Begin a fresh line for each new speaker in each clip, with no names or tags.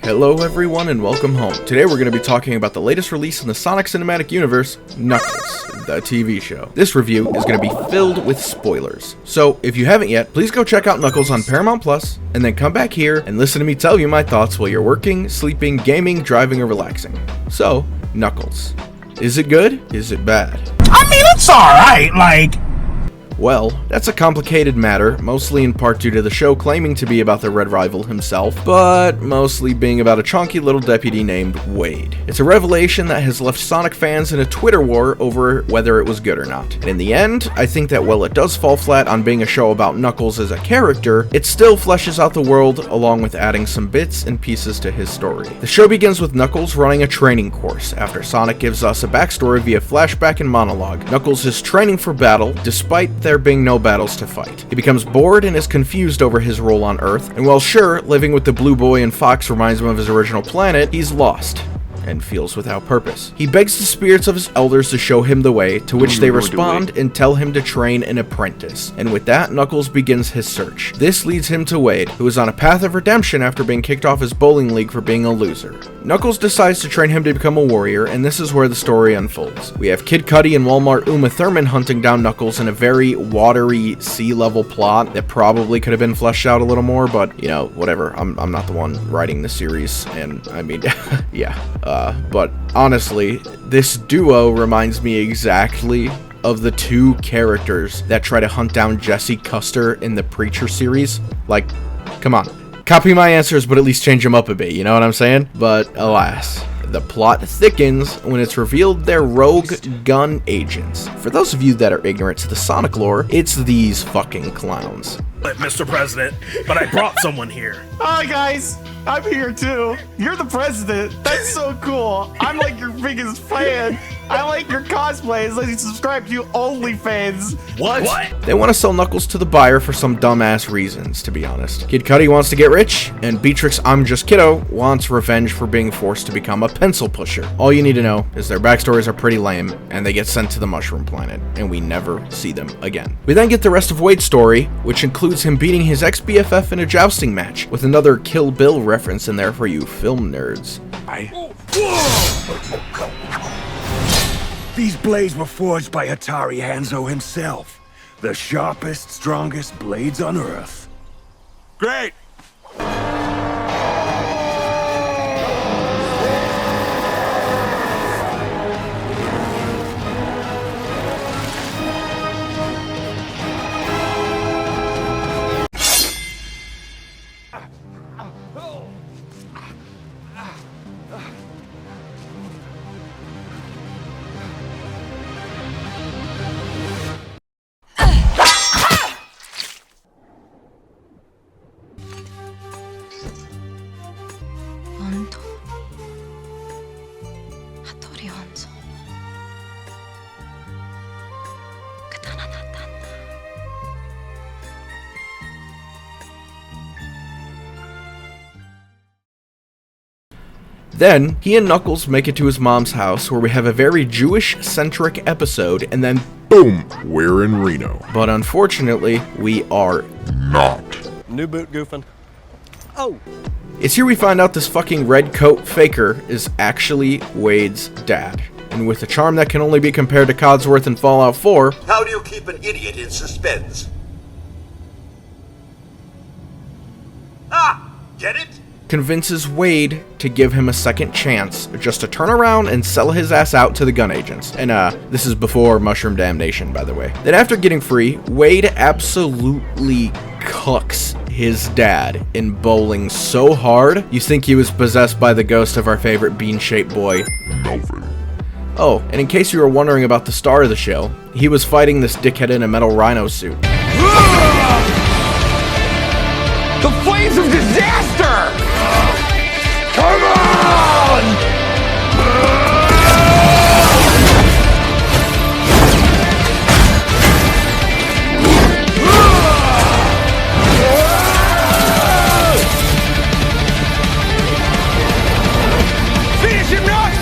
Hello everyone and welcome home. Today we're going to be talking about the latest release in the Sonic Cinematic Universe, Knuckles, the TV show. This review is going to be filled with spoilers. So if you haven't yet, please go check out Knuckles on Paramount Plus, and then come back here and listen to me tell you my thoughts while you're working, sleeping, gaming, driving, or relaxing. So, Knuckles. Is it good? Is it bad?
I mean, it's alright,
Well, that's a complicated matter, mostly in part due to the show claiming to be about the Red Rival himself, but mostly being about a chunky little deputy named Wade. It's a revelation that has left Sonic fans in a Twitter war over whether it was good or not. And in the end, I think that while it does fall flat on being a show about Knuckles as a character, it still fleshes out the world along with adding some bits and pieces to his story. The show begins with Knuckles running a training course after Sonic gives us a backstory via flashback and monologue. Knuckles is training for battle despite there being no battles to fight. He becomes bored and is confused over his role on Earth, and while sure, living with the Blue Boy and Fox reminds him of his original planet, he's lost and feels without purpose. He begs the spirits of his elders to show him the way, to which they respond and tell him to train an apprentice. And with that, Knuckles begins his search. This leads him to Wade, who is on a path of redemption after being kicked off his bowling league for being a loser. Knuckles decides to train him to become a warrior, and this is where the story unfolds. We have Kid Cudi and Walmart Uma Thurman hunting down Knuckles in a very watery, sea-level plot that probably could have been fleshed out a little more, but, you know, whatever. I'm not the one writing the series, and I mean, yeah. But honestly, this duo reminds me exactly of the two characters that try to hunt down Jesse Custer in the Preacher series. Like, come on. Copy my answers, but at least change them up a bit, you know what I'm saying? But alas, the plot thickens when it's revealed they're rogue gun agents. For those of you that are ignorant to the Sonic lore, it's these fucking clowns.
Mr. President, but I brought someone here.
Hi guys, I'm here too. You're the president. That's so cool. I'm like your biggest fan. I like your cosplays. I subscribe to you OnlyFans.
What?
They want to sell Knuckles to the buyer for some dumbass reasons, to be honest. Kid Cudi wants to get rich, and Beatrix I'm Just Kiddo wants revenge for being forced to become a pencil pusher. All you need to know is their backstories are pretty lame, and they get sent to the Mushroom Planet, and we never see them again. We then get the rest of Wade's story, which includes him beating his ex-BFF in a jousting match, with another Kill Bill reference in there for you film nerds.
These blades were forged by Hatari Hanzo himself. The sharpest, strongest blades on Earth. Great!
Then, he and Knuckles make it to his mom's house, where we have a very Jewish-centric episode, and then
boom, we're in Reno.
But unfortunately, we are
not.
New boot goofing. Oh!
It's here we find out this fucking red coat faker is actually Wade's dad. And with a charm that can only be compared to Codsworth in Fallout 4...
How do you keep an idiot in suspense? Ah! Get it?
convinces Wade to give him a second chance, just to turn around and sell his ass out to the gun agents. And this is before Mushroom Damnation, by the way. Then after getting free, Wade absolutely cucks his dad in bowling so hard, you think he was possessed by the ghost of our favorite bean-shaped boy.
Melvin.
Oh, and in case you were wondering about the star of the show, he was fighting this dickhead in a metal rhino suit.
The flames of disaster! Come on! Finish him, Nuts!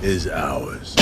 is ours.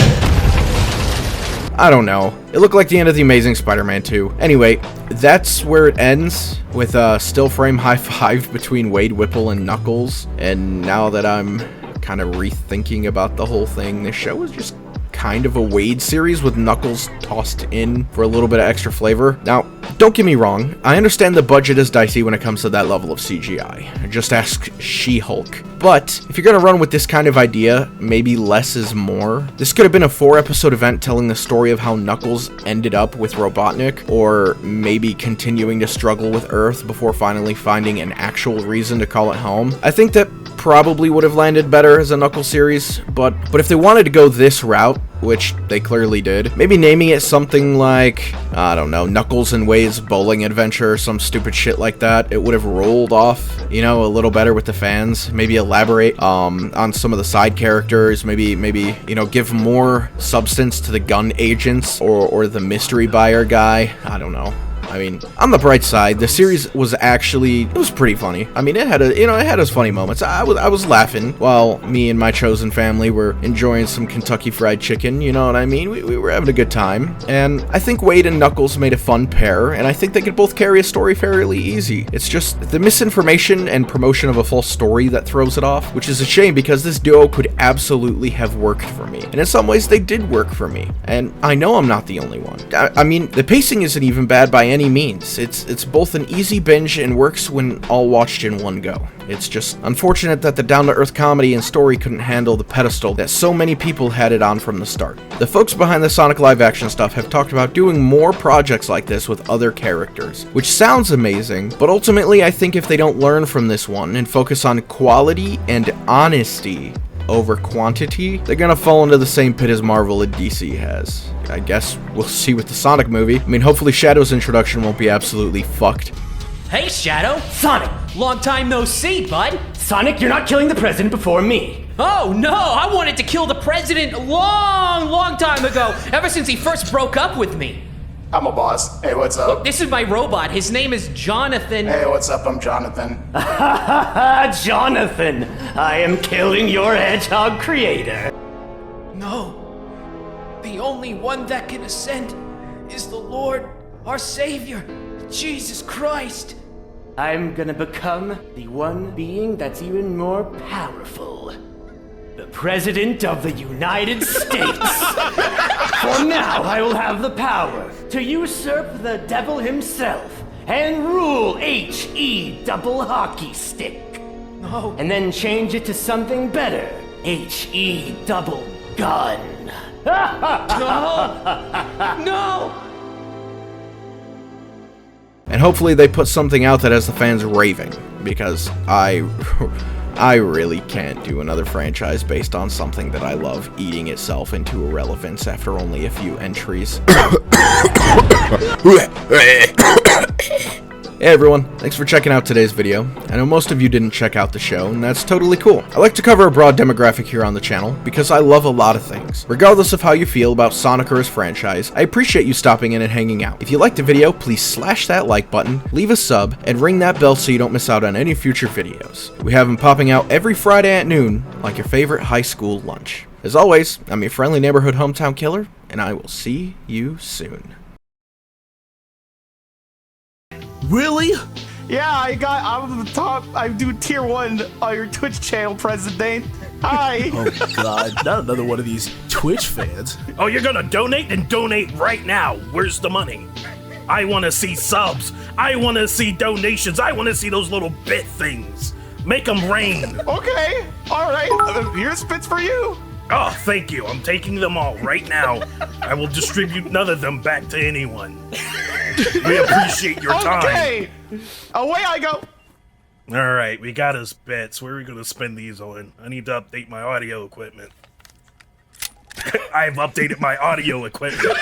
I don't know. It looked like the end of The Amazing Spider-Man 2. Anyway, that's where it ends, with a still frame high five between Wade Whipple and Knuckles. And now that I'm kind of rethinking about the whole thing, this show is just kind of a Wade series with Knuckles tossed in for a little bit of extra flavor. Now, don't get me wrong, I understand the budget is dicey when it comes to that level of CGI. Just ask She-Hulk. But if you're gonna run with this kind of idea, maybe less is more. This could have been a 4-episode event telling the story of how Knuckles ended up with Robotnik, or maybe continuing to struggle with Earth before finally finding an actual reason to call it home. I think that probably would have landed better as a Knuckles series, but if they wanted to go this route, which they clearly did, maybe naming it something like, I don't know, Knuckles and Wade's Bowling Adventure or some stupid shit like that, it would have rolled off, you know, a little better with the fans. Maybe elaborate on some of the side characters, maybe, you know, give more substance to the gun agents or the mystery buyer guy. I don't know. I mean, on the bright side, the series was actually, it was pretty funny. I mean, it had its funny moments. I was laughing while me and my chosen family were enjoying some Kentucky Fried Chicken, you know what I mean? We were having a good time. And I think Wade and Knuckles made a fun pair, and I think they could both carry a story fairly easy. It's just the misinformation and promotion of a false story that throws it off, which is a shame because this duo could absolutely have worked for me. And in some ways, they did work for me. And I know I'm not the only one. I mean, the pacing isn't even bad by any means. It's both an easy binge and works when all watched in one go. It's just unfortunate that the down-to-earth comedy and story couldn't handle the pedestal that so many people had it on from the start. The folks behind the Sonic live-action stuff have talked about doing more projects like this with other characters, which sounds amazing, but ultimately I think if they don't learn from this one and focus on quality and honesty over quantity, they're gonna fall into the same pit as Marvel and DC has. I guess we'll see with the Sonic movie. I mean, hopefully Shadow's introduction won't be absolutely fucked.
Hey, Shadow! Sonic! Long time no see, bud! Sonic, you're not killing the president before me! Oh, no! I wanted to kill the president a long time ago, ever since he first broke up with me!
I'm a boss. Hey, what's up?
Look, this is my robot. His name is Jonathan.
Hey, what's up? I'm Jonathan.
Jonathan! I am killing your hedgehog creator!
No. The only one that can ascend is the Lord, our Savior, Jesus Christ.
I'm gonna become the one being that's even more powerful. The President of the United States. For now, I will have the power to usurp the devil himself and rule H-E double hockey stick.
No.
And then change it to something better. H-E double gun.
No! No!
And hopefully they put something out that has the fans raving, because I really can't do another franchise based on something that I love eating itself into irrelevance after only a few entries. Hey everyone, thanks for checking out today's video. I know most of you didn't check out the show, and that's totally cool. I like to cover a broad demographic here on the channel, because I love a lot of things. Regardless of how you feel about Sonic or his franchise, I appreciate you stopping in and hanging out. If you liked the video, please slash that like button, leave a sub, and ring that bell so you don't miss out on any future videos. We have them popping out every Friday at noon, like your favorite high school lunch. As always, I'm your friendly neighborhood hometown killer, and I will see you soon.
Really? Yeah, I'm the top. I do tier 1 on your Twitch channel, President. Hi.
Oh God, not another one of these Twitch fans. Oh, you're gonna donate? Then donate right now. Where's the money? I want to see subs. I want to see donations. I want to see those little bit things. Make them rain.
Okay. All right. Here's bits for you.
Oh, thank you. I'm taking them all right now. I will distribute none of them back to anyone. We appreciate your time.
Okay. Away I go.
All right, we got us bets. Where are we going to spend these on? I need to update my audio equipment. I've updated my audio equipment.